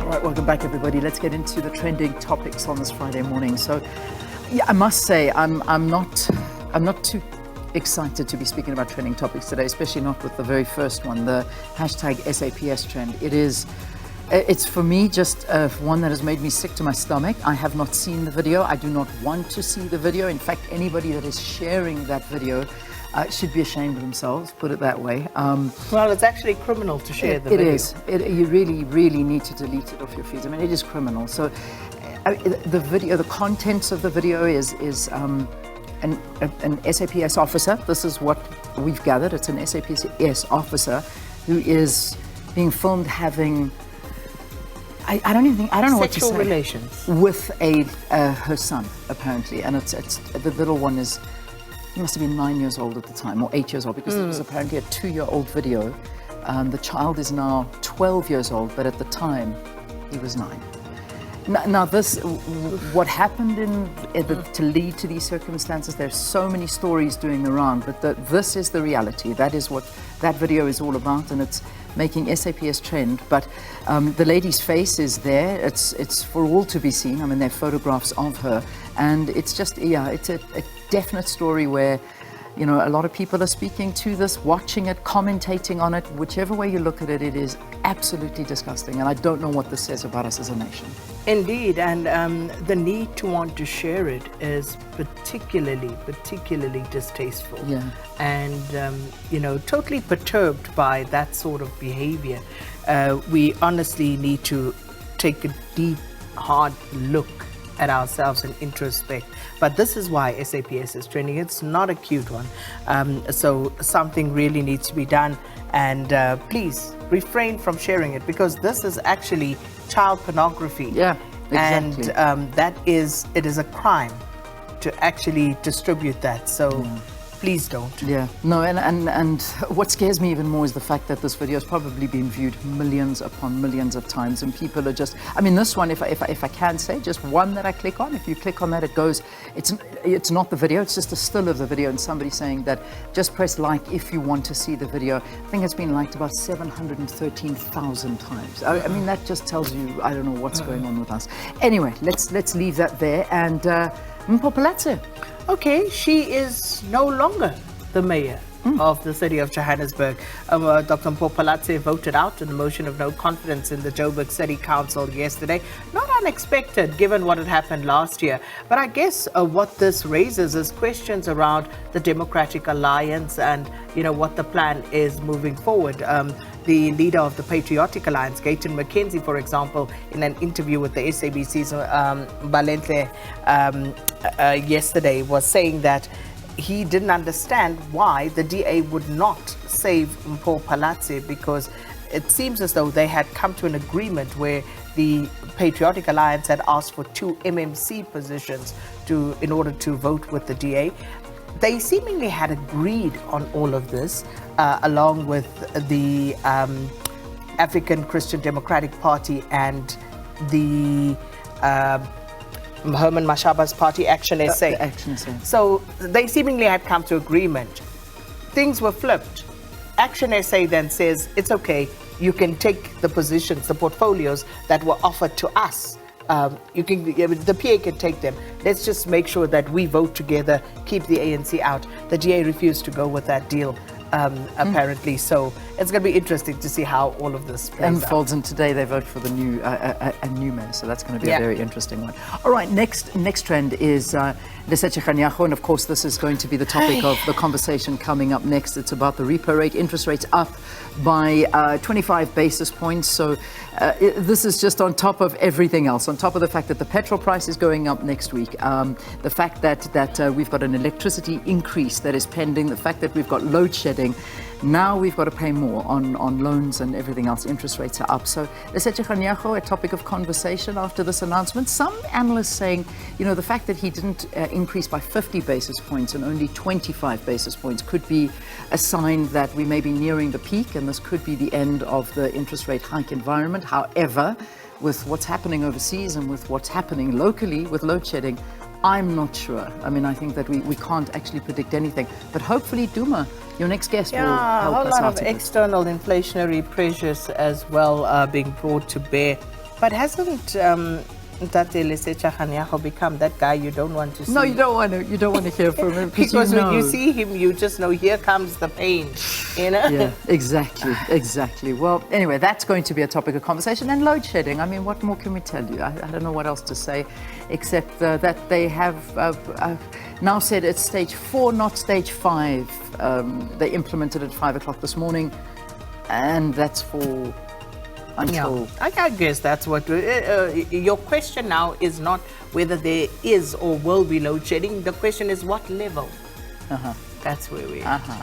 Right, welcome back, everybody. Let's get into the trending topics on this Friday morning. So, yeah, I must say, I'm not too excited to be speaking about trending topics today, especially not with the very first one, the hashtag SAPS trend. It's for me just one that has made me sick to my stomach. I have not seen the video. I do not want to see the video. In fact, anybody that is sharing that video should be ashamed of themselves, put it that way. Well, it's actually criminal to share the video. It is. You really, really need to delete it off your feeds. I mean, it is criminal. So the video, the contents of the video is an SAPS officer. This is what we've gathered. It's an SAPS officer who is being filmed having, I don't know what to say. Sexual relations. With her son, apparently. And it's the little one is, he must have been 9 years old at the time, or 8 years old, because it was apparently a 2-year-old video. The child is now 12 years old, but at the time, he was 9. Now this, what happened to lead to these circumstances, there's so many stories doing the round, but this is the reality. That is what that video is all about, and it's making SAPS trend. But the lady's face is there. It's for all to be seen. I mean, there are photographs of her, and it's just, it's a definite story where, you know, a lot of people are speaking to this, watching it, commentating on it. Whichever way you look at it, it is absolutely disgusting. And I don't know what this says about us as a nation. Indeed, and the need to want to share it is particularly distasteful. Yeah. And, you know, totally perturbed by that sort of behavior. We honestly need to take a deep, hard look at ourselves and introspect. But this is why SAPS is trending. It's not a cute one. So something really needs to be done. And please refrain from sharing it, because this is actually child pornography. Yeah, exactly. And it is a crime to actually distribute that. So please don't. Yeah, no, and what scares me even more is the fact that this video has probably been viewed millions upon millions of times, and people are just, I mean, this one, if I can say, just one that I click on, if you click on that, it goes, it's not the video, it's just a still of the video, and somebody saying that just press like if you want to see the video. I think it's been liked about 713,000 times. I mean, that just tells you, I don't know what's going on with us. Anyway, let's leave that there, and Mpho. Okay, she is no longer the mayor of the city of Johannesburg. Dr. Mpho voted out in the motion of no confidence in the Joburg City Council yesterday. Not unexpected, given what had happened last year. But I guess what this raises is questions around the Democratic Alliance and, you know, what the plan is moving forward. The leader of the Patriotic Alliance, Gayton McKenzie, for example, in an interview with the SABC's Balenhle yesterday, was saying that he didn't understand why the DA would not save Mpho, because it seems as though they had come to an agreement where the Patriotic Alliance had asked for 2 MMC positions in order to vote with the DA. They seemingly had agreed on all of this, along with the African Christian Democratic Party and the Herman Mashaba's party, Action SA. Action SA. So they seemingly had come to agreement. Things were flipped. Action SA then says, it's okay, you can take the positions, the portfolios that were offered to us. The PA can take them. Let's just make sure that we vote together, keep the ANC out. The DA refused to go with that deal, apparently. So it's going to be interesting to see how all of this unfolds. And today they vote for the new a new mayor. So that's going to be a very interesting one. All right, next trend is Lesetja Kganyago, and of course this is going to be the topic of the conversation coming up next. It's about the repo rate, interest rates up by 25 basis points. So this is just on top of everything else, on top of the fact that the petrol price is going up next week, the fact that we've got an electricity increase that is pending, the fact that we've got load shedding. Now we've got to pay more on loans and everything else. Interest rates are up. So Lesetja Kganyago, a topic of conversation after this announcement. Some analysts saying, you know, the fact that he didn't increase by 50 basis points and only 25 basis points could be a sign that we may be nearing the peak, and this could be the end of the interest rate hike environment. However, with what's happening overseas and with what's happening locally with load shedding, I'm not sure. I mean, I think that we can't actually predict anything. But hopefully, Duma, your next guest, will help us out. A whole lot of external inflationary pressures as well being brought to bear But hasn't Ntate Lesetja Kganyago become that guy you don't want to see? No, you don't want to hear from him because you when you know. see him, you just know here comes the pain. You know. Yeah, exactly. Well, anyway, that's going to be a topic of conversation. And load shedding. I mean, what more can we tell you? I don't know what else to say, except that they have now said it's stage 4, not stage 5. They implemented it at 5 o'clock this morning, and that's for. Until I guess that's what your question now is not whether there is or will be load shedding. The question is what level. That's where we are.